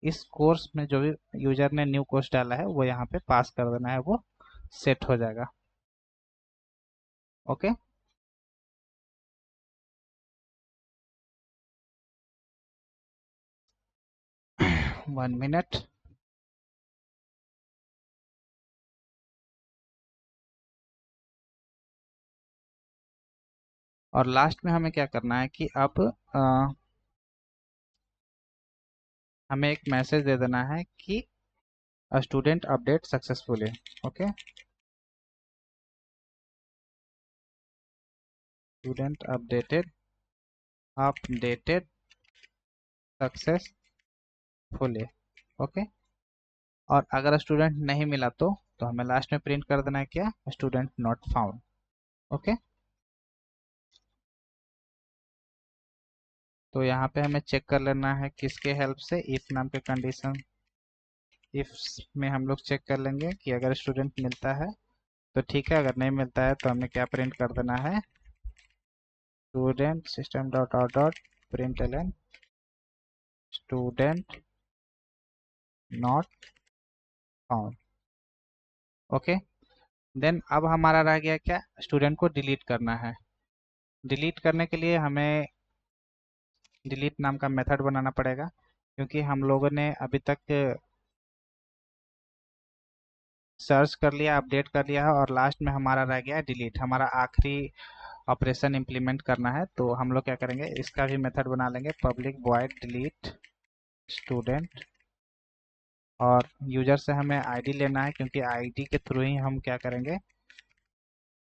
इस कोर्स में जो भी यूजर ने न्यू कोर्स डाला है वो यहाँ पे पास कर देना है, वो सेट हो जाएगा। Okay, 1 minute. और लास्ट में हमें क्या करना है कि अब हमें एक मैसेज दे देना है कि student update successfully. Okay, student updated successfully. Okay, और अगर स्टूडेंट नहीं मिला तो हमें लास्ट में प्रिंट कर देना है क्या, स्टूडेंट नॉट फाउंड। ओके, तो यहाँ पे हमें चेक कर लेना है किसके हेल्प से, इफ नाम के कंडीशन, इफ में हम लोग चेक कर लेंगे कि अगर स्टूडेंट मिलता है तो ठीक है, अगर नहीं मिलता है तो हमें क्या प्रिंट कर देना है, student system dot out dot println student not found. Okay, then अब हमारा रह गया क्या, स्टूडेंट को डिलीट करना है। डिलीट करने के लिए हमें डिलीट नाम का मेथड बनाना पड़ेगा, क्योंकि हम लोगों ने अभी तक सर्च कर लिया, अपडेट कर लिया है, और लास्ट में हमारा रह गया डिलीट, हमारा आखिरी ऑपरेशन इम्प्लीमेंट करना है। तो हम लोग क्या करेंगे, इसका भी मेथड बना लेंगे, पब्लिक वॉइड डिलीट स्टूडेंट, और यूजर से हमें आईडी लेना है, क्योंकि आईडी के थ्रू ही हम क्या करेंगे,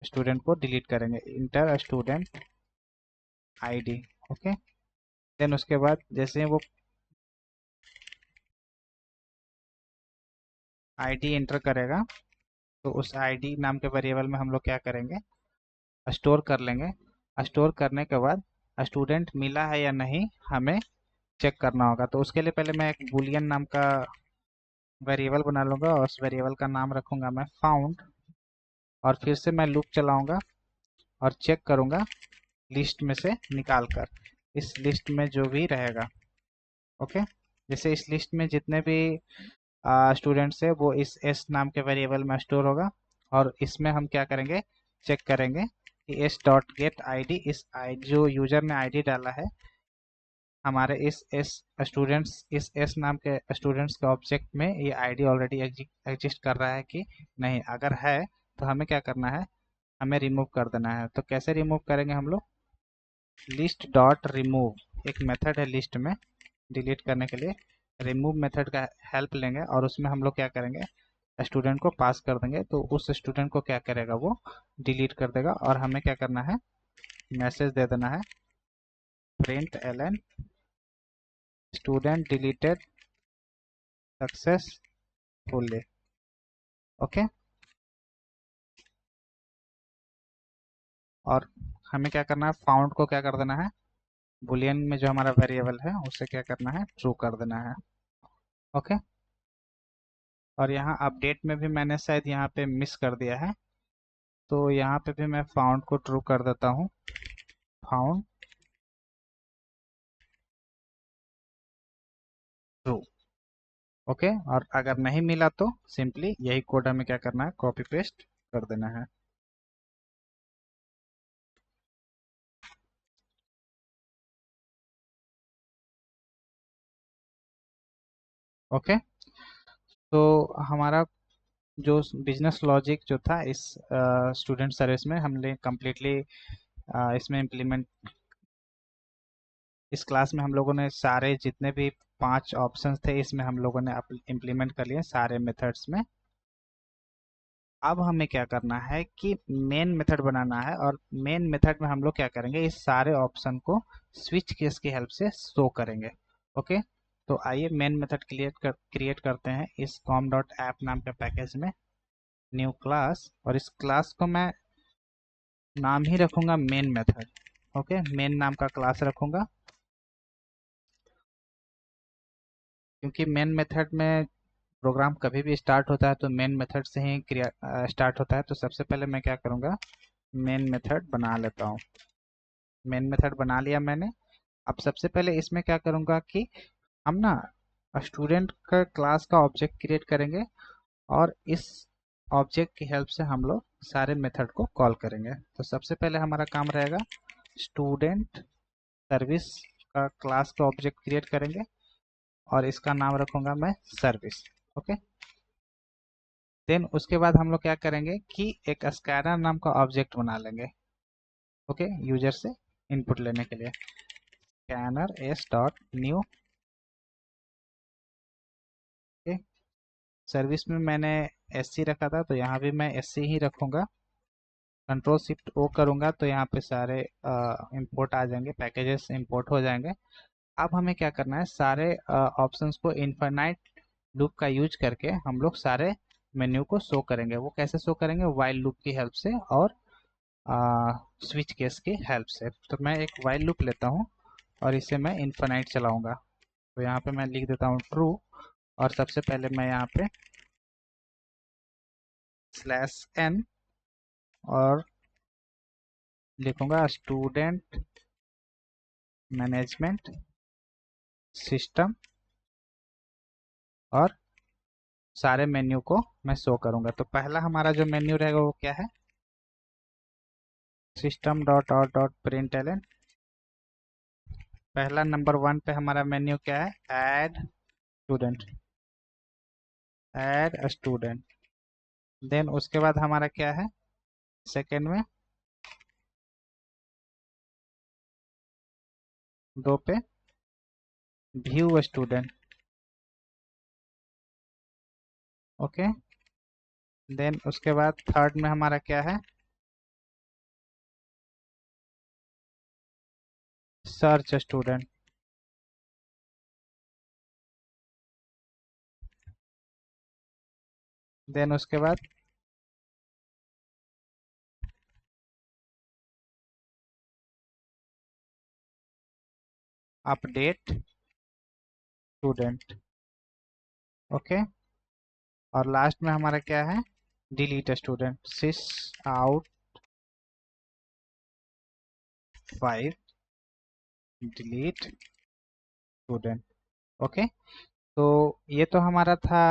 स्टूडेंट को डिलीट करेंगे। Enter student ID. Okay, then उसके बाद जैसे ही वो आईडी एंटर करेगा, तो उस आईडी नाम के वेरिएबल में हम लोग क्या करेंगे, स्टोर कर लेंगे। स्टोर करने के बाद स्टूडेंट मिला है या नहीं हमें चेक करना होगा। तो उसके लिए पहले मैं एक बुलियन नाम का वेरिएबल बना लूँगा, और उस वेरिएबल का नाम रखूँगा मैं फाउंड, और फिर से मैं लूप चलाऊँगा और चेक करूँगा लिस्ट में से निकाल कर, इस लिस्ट में जो भी रहेगा। ओके, जैसे इस लिस्ट में जितने भी स्टूडेंट्स है वो इस एस नाम के वेरिएबल में स्टोर होगा, और इसमें हम क्या करेंगे, चेक करेंगे कि S dot gate I D, इस आई जो यूजर ने आईडी डाला है हमारे इस एस स्टूडेंट्स, इस एस नाम के स्टूडेंट्स के ऑब्जेक्ट में ये आईडी ऑलरेडी एग्जिस्ट कर रहा है कि नहीं। अगर है तो हमें क्या करना है, हमें रिमूव कर देना है। तो कैसे रिमूव करेंगे हम लोग, लिस्ट डॉट रिमूव एक मेथड है लिस्ट में डिलीट करने के लिए, रिमूव मेथड का हेल्प लेंगे, और उसमें हम लोग क्या करेंगे, स्टूडेंट को पास कर देंगे। तो उस स्टूडेंट को क्या करेगा, वो डिलीट कर देगा, और हमें क्या करना है, मैसेज दे देना है, println student deleted successfully. Okay, और हमें क्या करना है, फाउंड को क्या कर देना है, बुलियन में जो हमारा वेरिएबल है उसे क्या करना है, ट्रू कर देना है। ओके, और यहाँ अपडेट में भी मैंने शायद यहाँ पे मिस कर दिया है, तो यहाँ पे भी मैं फाउंड को ट्रू कर देता हूँ, फाउंड ट्रू। ओके, और अगर नहीं मिला तो सिंपली यही कोड हमें क्या करना है, कॉपी पेस्ट कर देना है। ओके, तो हमारा जो बिजनेस लॉजिक जो था इस स्टूडेंट सर्विस में हमने कम्प्लीटली इसमें इम्प्लीमेंट, इस क्लास में हम लोगों ने सारे जितने भी 5 ऑप्शंस थे इसमें हम लोगों ने इम्प्लीमेंट कर लिए सारे मेथड्स में। अब हमें क्या करना है कि मेन मेथड बनाना है, और मेन मेथड में हम लोग क्या करेंगे, इस सारे ऑप्शन को स्विच केस की हेल्प से शो करेंगे। ओके, तो आइए मेन मेथड क्रिएट करते हैं इस com डॉट ऐप नाम के पैकेज में, न्यू क्लास, और इस क्लास को मैं नाम ही रखूंगा मेन मेथड। ओके, मेन नाम का क्लास रखूंगा, क्योंकि मेन मेथड में प्रोग्राम कभी भी स्टार्ट होता है तो मेन मेथड से ही स्टार्ट होता है। तो सबसे पहले मैं क्या करूँगा, मेन मेथड बना लेता हूँ। मेन मेथड बना लिया मैंने। अब सबसे पहले इसमें क्या करूँगा कि हम ना स्टूडेंट का क्लास का ऑब्जेक्ट क्रिएट करेंगे, और इस ऑब्जेक्ट की हेल्प से हम लोग सारे मेथड को कॉल करेंगे। तो सबसे पहले हमारा काम रहेगा, स्टूडेंट सर्विस का क्लास का ऑब्जेक्ट क्रिएट करेंगे, और इसका नाम रखूंगा मैं सर्विस। ओके, देन उसके बाद हम लोग क्या करेंगे कि एक स्कैनर नाम का ऑब्जेक्ट बना लेंगे। ओके, यूजर से इनपुट लेने के लिए, scanner S dot new. Okay, service में मैंने एस सी रखा था, तो यहाँ भी मैं एस सी ही रखूँगा। कंट्रोल शिफ्ट ओ करूँगा तो यहाँ पे सारे इंपोर्ट आ जाएंगे, पैकेजेस इंपोर्ट हो जाएंगे। अब हमें क्या करना है, सारे ऑप्शंस को इनफाइनाइट लूप का यूज करके हम लोग सारे मेन्यू को शो करेंगे। वो कैसे शो करेंगे, वाइल लूप की हेल्प से और स्विच केस की हेल्प से। तो मैं एक वाइल लूप लेता हूँ, और इसे मैं इनफाइनाइट चलाऊंगा। तो यहाँ पे मैं लिख देता हूँ ट्रू, और सबसे पहले मैं यहाँ पे स्लैश एन और लिखूंगा स्टूडेंट मैनेजमेंट सिस्टम और सारे मेन्यू को मैं शो करूंगा। तो पहला हमारा जो मेन्यू रहेगा वो क्या है, system dot out dot println. पहला नंबर 1 पे हमारा मेन्यू क्या है, add student, add student. Then उसके बाद हमारा क्या है सेकेंड में, 2 पे व्यू स्टूडेंट। ओके। देन उसके बाद थर्ड में हमारा क्या है, सर्च स्टूडेंट। देन उसके बाद अपडेट स्टूडेंट। ओके। और लास्ट में हमारा क्या है, डिलीट स्टूडेंट, सिस आउट 5 डिलीट स्टूडेंट। ओके। तो ये तो हमारा था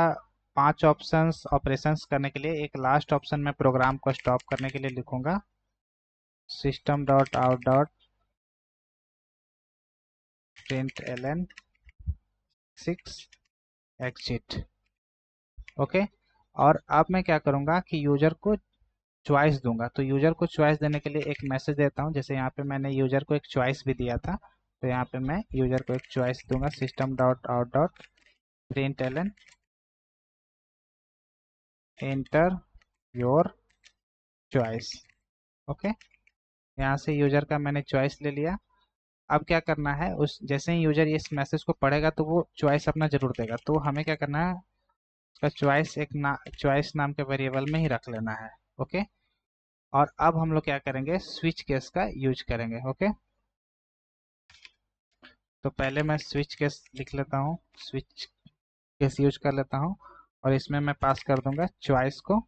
5 ऑप्शंस ऑपरेशंस करने के लिए। एक लास्ट ऑप्शन मैं प्रोग्राम को स्टॉप करने के लिए लिखूंगा, system dot out dot println 6 exit. Okay. और अब मैं क्या करूंगा कि यूजर को चॉइस दूंगा। तो यूजर को चॉइस देने के लिए एक मैसेज देता हूं, जैसे यहाँ पे मैंने यूजर को एक चॉइस भी दिया था। तो यहाँ पे मैं यूजर को एक चॉइस दूंगा, system dot out dot println enter your choice. Okay. यहाँ से यूजर का मैंने चॉइस ले लिया। अब क्या करना है, उस जैसे ही यूजर इस मैसेज को पढ़ेगा तो वो चॉइस अपना जरूर देगा। तो हमें क्या करना है, उसका चॉइस एक चॉइस नाम के वेरिएबल में ही रख लेना है। ओके। और अब हम लोग क्या करेंगे, स्विच केस का यूज करेंगे। ओके। तो पहले मैं स्विच केस लिख लेता हूँ, स्विच केस यूज कर लेता हूँ, और इसमें मैं पास कर दूंगा चॉइस को।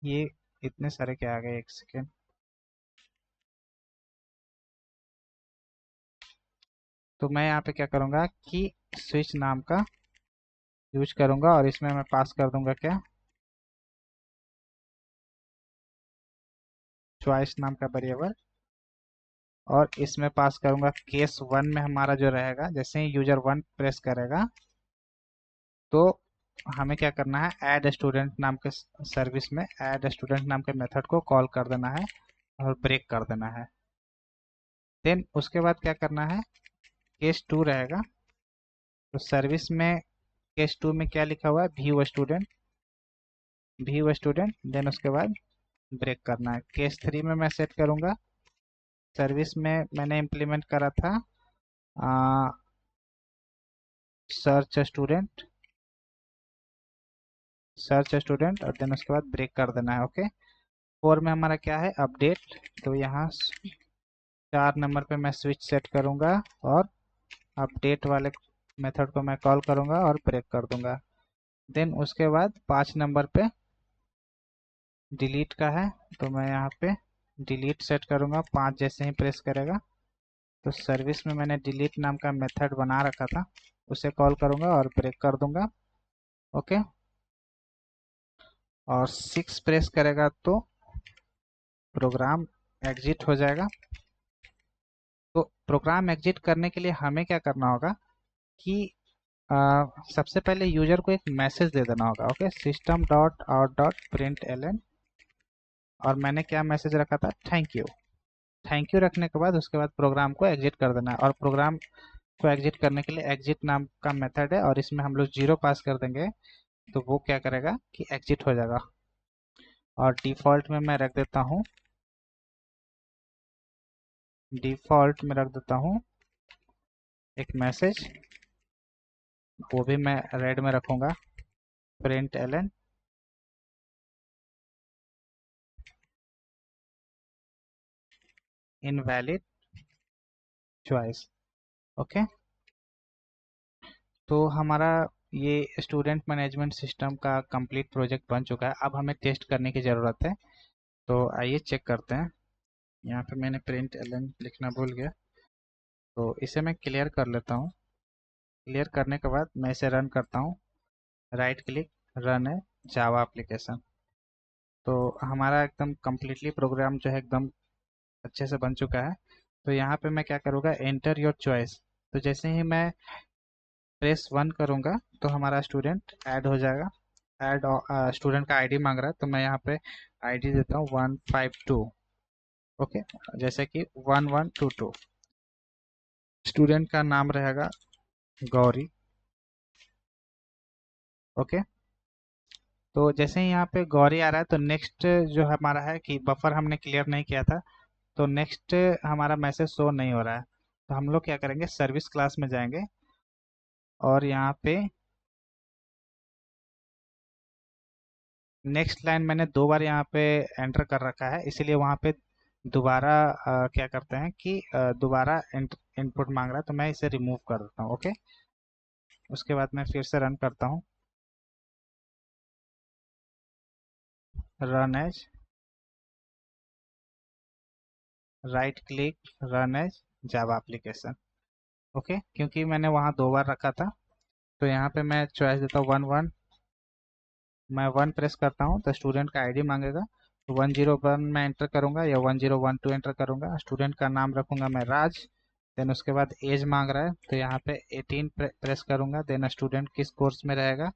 ये इतने सारे क्या आ गए, एक सेकेंड। तो मैं यहाँ पे क्या करूंगा कि स्विच नाम का यूज करूंगा, और इसमें मैं पास कर दूंगा क्या, चॉइस नाम का वेरिएबल। और इसमें पास करूंगा केस 1 में हमारा जो रहेगा, जैसे ही यूजर 1 प्रेस करेगा तो हमें क्या करना है, ऐड स्टूडेंट नाम के सर्विस में ऐड स्टूडेंट नाम के मेथड को कॉल कर देना है और ब्रेक कर देना है। देन उसके बाद क्या करना है, केस 2 रहेगा। तो सर्विस में केस 2 में क्या लिखा हुआ है, view student, view student. Then उसके बाद ब्रेक करना है। केस 3 में मैं सेट करूंगा, सर्विस में मैंने इम्प्लीमेंट करा था सर्च स्टूडेंट, सर्च स्टूडेंट, और देन उसके बाद ब्रेक कर देना है। ओके। 4 में हमारा क्या है, अपडेट। तो यहाँ 4 नंबर पे मैं स्विच सेट करूंगा और अपडेट वाले मेथड को मैं कॉल करूंगा और ब्रेक कर दूंगा। देन उसके बाद 5 नंबर पे डिलीट का है, तो मैं यहाँ पे डिलीट सेट करूंगा। 5 जैसे ही प्रेस करेगा तो सर्विस में मैंने डिलीट नाम का मेथड बना रखा था, उसे कॉल करूंगा और ब्रेक कर दूंगा। ओके। और 6 प्रेस करेगा तो प्रोग्राम एग्जिट हो जाएगा। तो प्रोग्राम एग्जिट करने के लिए हमें क्या करना होगा कि सबसे पहले यूजर को एक मैसेज दे देना होगा। Okay, system dot out dot println, और मैंने क्या मैसेज रखा था, थैंक यू। थैंक यू रखने के बाद उसके बाद प्रोग्राम को एग्जिट कर देना है। और प्रोग्राम को एग्जिट करने के लिए एग्जिट नाम का मेथड है, और इसमें हम लोग 0 पास कर देंगे तो वो क्या करेगा कि एग्जिट हो जाएगा। और डिफॉल्ट में मैं रख देता हूँ, डिफॉल्ट में रख देता हूँ एक मैसेज, वो भी मैं रेड में रखूंगा, print L N invalid choice. Okay. तो हमारा ये स्टूडेंट मैनेजमेंट सिस्टम का कंप्लीट प्रोजेक्ट बन चुका है। अब हमें टेस्ट करने की ज़रूरत है, तो आइए चेक करते हैं। यहाँ पे मैंने प्रिंट एल एन लिखना भूल गया, तो इसे मैं क्लियर कर लेता हूँ। क्लियर करने के बाद मैं इसे रन करता हूँ। राइट क्लिक, रन है जावा एप्लीकेशन। तो हमारा एकदम कम्प्लीटली प्रोग्राम जो है एकदम अच्छे से बन चुका है। तो यहाँ पे मैं क्या करूँगा, एंटर योर चॉइस। तो जैसे ही मैं प्रेस 1 करूँगा तो हमारा स्टूडेंट ऐड हो जाएगा। ऐड स्टूडेंट का आईडी मांग रहा है, तो मैं यहाँ पे आईडी देता हूँ 152। ओके, जैसे कि 1122। स्टूडेंट का नाम रहेगा गौरी। ओके, तो जैसे ही यहाँ पे गौरी आ रहा है तो नेक्स्ट जो हमारा है कि बफर हमने क्लियर नहीं किया था, तो नेक्स्ट हमारा मैसेज शो नहीं हो रहा है। तो हम लोग क्या करेंगे, सर्विस क्लास में जाएंगे और यहाँ पे नेक्स्ट लाइन मैंने 2 बार यहाँ पे एंटर कर रखा है, इसीलिए वहाँ पे दोबारा क्या करते हैं कि दोबारा इनपुट मांग रहा है, तो मैं इसे रिमूव कर देता हूँ। ओके, उसके बाद मैं फिर से रन करता हूँ, run as, right click, run as Java application. Okay, क्योंकि मैंने वहाँ 2 बार रखा था, तो यहाँ पे मैं चॉइस देता हूँ 11। मैं 1 प्रेस करता हूँ तो स्टूडेंट का आईडी मांगेगा, तो 101 मैं एंटर करूँगा या 1012 एंटर करूँगा। स्टूडेंट का नाम रखूँगा मैं राज। देन उसके बाद एज मांग रहा है, तो यहाँ पे 18 प्रेस करूँगा। देन स्टूडेंट किस कोर्स में रहेगा,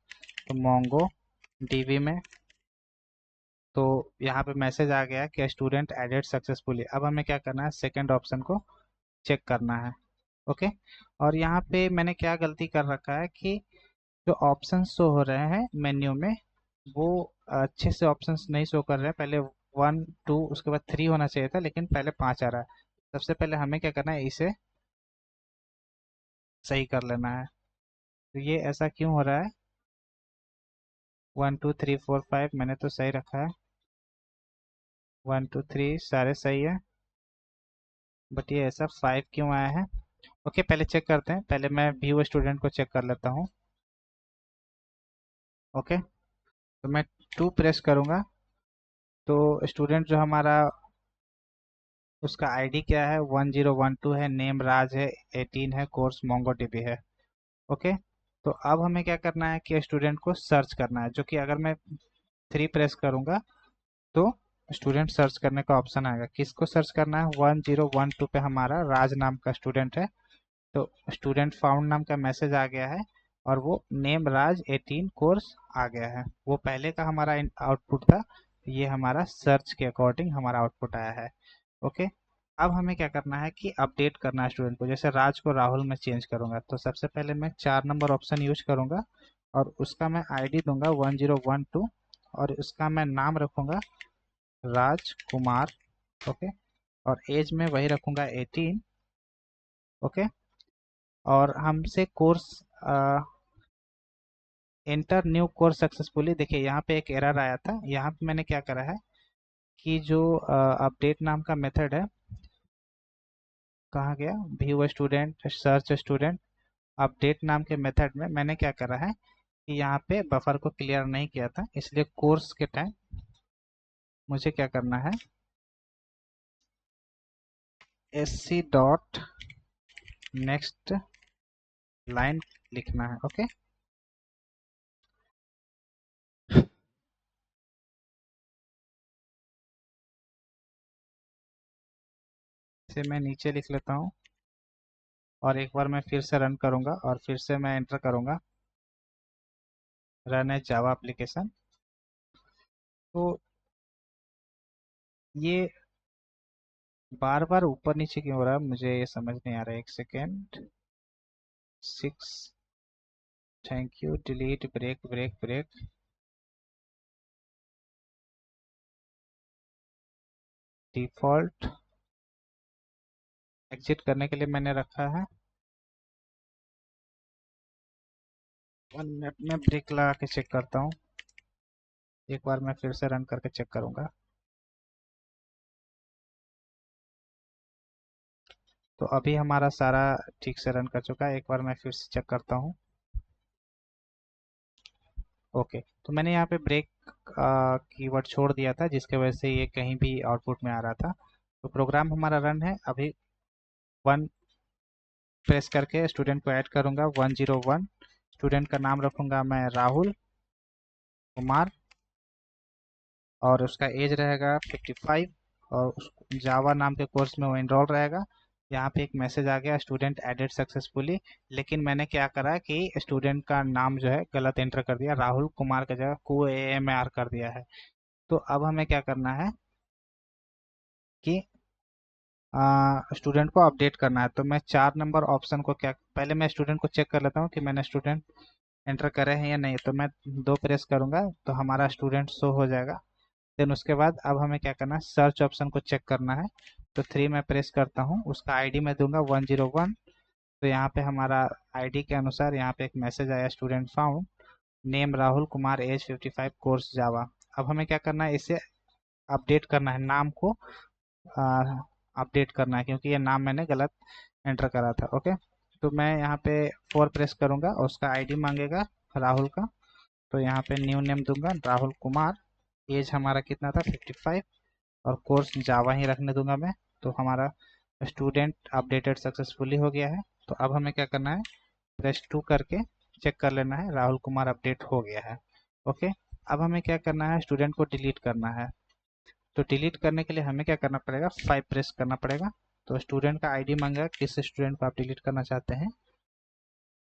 तो मोंगो डीबी में। तो यहाँ पे मैसेज आ गया कि स्टूडेंट एडेड सक्सेसफुली। अब हमें क्या करना है, सेकंड ऑप्शन को चेक करना है। ओके, और यहाँ पे मैंने क्या गलती कर रखा है कि जो ऑप्शंस शो हो रहे हैं मेन्यू में, वो अच्छे से ऑप्शंस नहीं शो कर रहे हैं। पहले 1 2 उसके बाद 3 होना चाहिए था, लेकिन पहले 5 आ रहा है। सबसे पहले हमें क्या करना है, इसे सही कर लेना है। तो ये ऐसा क्यों हो रहा है, 1 2 3 4 5 मैंने तो सही रखा है, 1 2 3 सारे सही है, बट ये ऐसा 5 क्यों आया है। ओके, पहले चेक करते हैं। पहले मैं व्यू स्टूडेंट को चेक कर लेता हूँ। ओके, तो मैं 2 प्रेस करूँगा, तो स्टूडेंट जो हमारा, उसका आईडी क्या है, 1012 है, नेम राज है, 18 है, कोर्स मोंगोडीबी है। ओके, तो अब हमें क्या करना है कि स्टूडेंट को सर्च करना है, जो कि अगर मैं 3 प्रेस करूँगा तो स्टूडेंट सर्च करने का ऑप्शन आएगा। किसको सर्च करना है, 1012 पे हमारा राज नाम का स्टूडेंट है। तो स्टूडेंट फाउंड नाम का मैसेज आ गया है, और वो नेम राज 18 कोर्स आ गया है। वो पहले का हमारा आउटपुट था, ये हमारा सर्च के अकॉर्डिंग हमारा आउटपुट आया है। ओके, अब हमें क्या करना है कि अपडेट करना है स्टूडेंट को। जैसे राज को राहुल में चेंज करूंगा, तो सबसे पहले मैं 4 नंबर ऑप्शन यूज करूंगा, और उसका मैं आईडी दूंगा 1012, और उसका मैं नाम रखूंगा राजकुमार। ओके, और एज में वही रखूंगा 18। ओके, और हमसे course enter new course successfully, देखिए यहाँ पे एक एरर आया था। यहाँ पे मैंने क्या करा है कि जो अपडेट नाम का मेथड है, कहाँ गया, view student, search student, update नाम के मेथड में मैंने क्या करा है कि यहाँ पे बफर को क्लियर नहीं किया था, इसलिए कोर्स के टाइम मुझे क्या करना है, sc डॉट नेक्स्ट लाइन लिखना है। ओके, इसे मैं नीचे लिख लेता हूँ, और एक बार मैं फिर से रन करूंगा, और फिर से मैं एंटर करूंगा रन एज जावा एप्लीकेशन। तो ये बार बार ऊपर नीचे क्यों हो रहा है, मुझे ये समझ नहीं आ रहा है। एक second, 6, thank you, delete, break break break, default, exit करने के लिए मैंने रखा है 1 मिनट में, ब्रेक लगा के चेक करता हूँ। एक बार मैं फिर से रन करके चेक करूंगा। तो अभी हमारा सारा ठीक से रन कर चुका है। एक बार मैं फिर से चेक करता हूँ। ओके, तो मैंने यहाँ पे ब्रेक कीवर्ड छोड़ दिया था, जिसके वजह से ये कहीं भी आउटपुट में आ रहा था। तो प्रोग्राम हमारा रन है। अभी 1 प्रेस करके स्टूडेंट को ऐड करूंगा 101। स्टूडेंट का नाम रखूंगा मैं राहुल। कुमार, और उसका एज रहेगा 55, और जावा नाम के कोर्स में वो इनरोल रहेगा। यहाँ पे एक मैसेज आ गया, स्टूडेंट एडेड सक्सेसफुली, लेकिन मैंने क्या करा कि स्टूडेंट का नाम जो है गलत एंटर कर दिया, राहुल कुमार की जगह QAMAR कर दिया है। तो अब हमें क्या करना है कि स्टूडेंट को अपडेट करना है। तो मैं 4 नंबर ऑप्शन को क्या, पहले मैं स्टूडेंट को चेक कर लेता हूँ कि मैंने स्टूडेंट एंटर करे हैं या नहीं। तो मैं 2 प्रेस करूंगा तो हमारा स्टूडेंट शो हो जाएगा। देन उसके बाद अब हमें क्या करना है, सर्च ऑप्शन को चेक करना है। तो 3 मैं प्रेस करता हूँ, उसका आईडी मैं दूंगा 101। तो यहाँ पे हमारा आईडी के अनुसार यहाँ पे एक मैसेज आया, student found, name Rahul Kumar, age 55, course Java. अब हमें क्या करना है, इसे अपडेट करना है, नाम को अपडेट करना है, क्योंकि ये नाम मैंने गलत एंटर करा था। ओके, तो मैं यहाँ पे 4 प्रेस करूंगा और उसका आईडी मांगेगा राहुल का। तो यहाँ पे न्यू नेम दूंगा राहुल कुमार, एज हमारा कितना था 55, और कोर्स जावा ही रखने दूंगा मैं। तो हमारा स्टूडेंट अपडेटेड सक्सेसफुली हो गया है। तो अब हमें क्या करना है, प्रेस 2 करके चेक कर लेना है, राहुल कुमार अपडेट हो गया है। ओके, अब हमें क्या करना है, स्टूडेंट को डिलीट करना है। तो डिलीट करने के लिए हमें क्या करना पड़ेगा, 5 प्रेस करना पड़ेगा। तो स्टूडेंट का आईडी मांगेगा, किस स्टूडेंट को आप डिलीट करना चाहते हैं।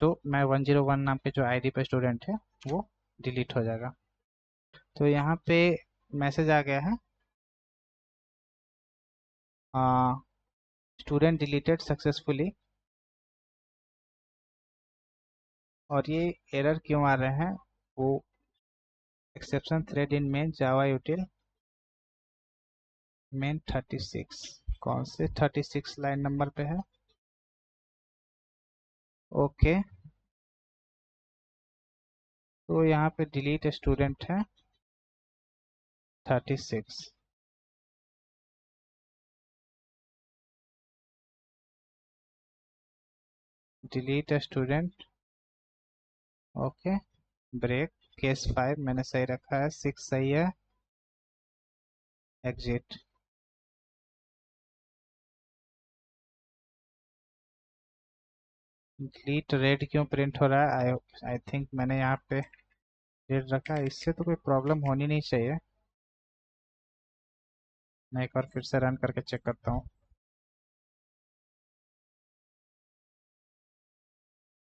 तो मैं 101 नाम के जो आईडी पे स्टूडेंट है वो डिलीट हो जाएगा। तो यहाँ पे मैसेज आ गया है, स्टूडेंट डिलीटेड सक्सेसफुली। और ये एरर क्यों आ रहे हैं, वो एक्सेप्शन थ्रेड इन मेन जावा यूटिल मेन 36, कौन से 36 लाइन नंबर पे है। ओके, तो यहाँ पे डिलीट स्टूडेंट है 36। Delete student, okay, break, case 5 मैंने सही रखा है, 6 सही है, एग्जिट। डिलीट रेड क्यों प्रिंट हो रहा है, आई थिंक मैंने यहाँ पे रेड रखा है, इससे तो कोई प्रॉब्लम होनी नहीं चाहिए। मैं एक बार फिर से रन करके चेक करता हूँ।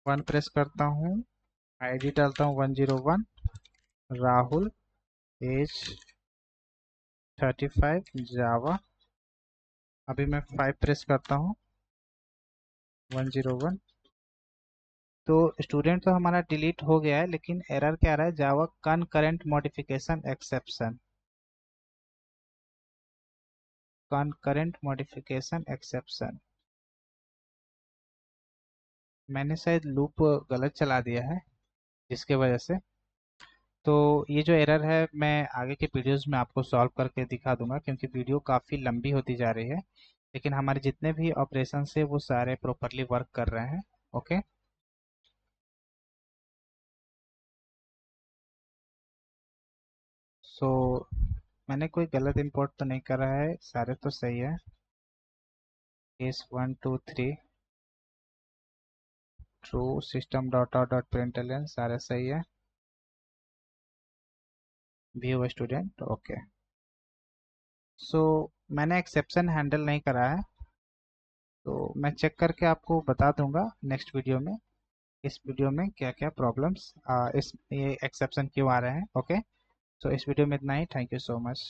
1 प्रेस करता हूँ, आईडी डालता हूँ 101, राहुल, एज 35, जावा। अभी मैं 5 प्रेस करता हूँ, 101। तो स्टूडेंट तो हमारा डिलीट हो गया है, लेकिन एरर क्या आ रहा है, Java concurrent modification exception, concurrent modification exception. मैंने शायद लूप गलत चला दिया है जिसके वजह से। तो ये जो एरर है मैं आगे के वीडियोस में आपको सॉल्व करके दिखा दूंगा, क्योंकि वीडियो काफ़ी लंबी होती जा रही है। लेकिन हमारे जितने भी ऑपरेशन है वो सारे प्रॉपरली वर्क कर रहे हैं। ओके, सो मैंने कोई गलत इंपोर्ट तो नहीं करा है, सारे तो सही है। Case 1 2 3 true, system dot out dot println, सारे सही है। View student, okay. सो मैंने एक्सेप्शन हैंडल नहीं करा है, तो मैं चेक करके आपको बता दूंगा नेक्स्ट वीडियो में, इस वीडियो में क्या क्या प्रॉब्लम्स इस ये एक्सेप्शन क्यों आ रहे हैं। ओके, सो इस वीडियो में इतना ही, थैंक यू सो मच।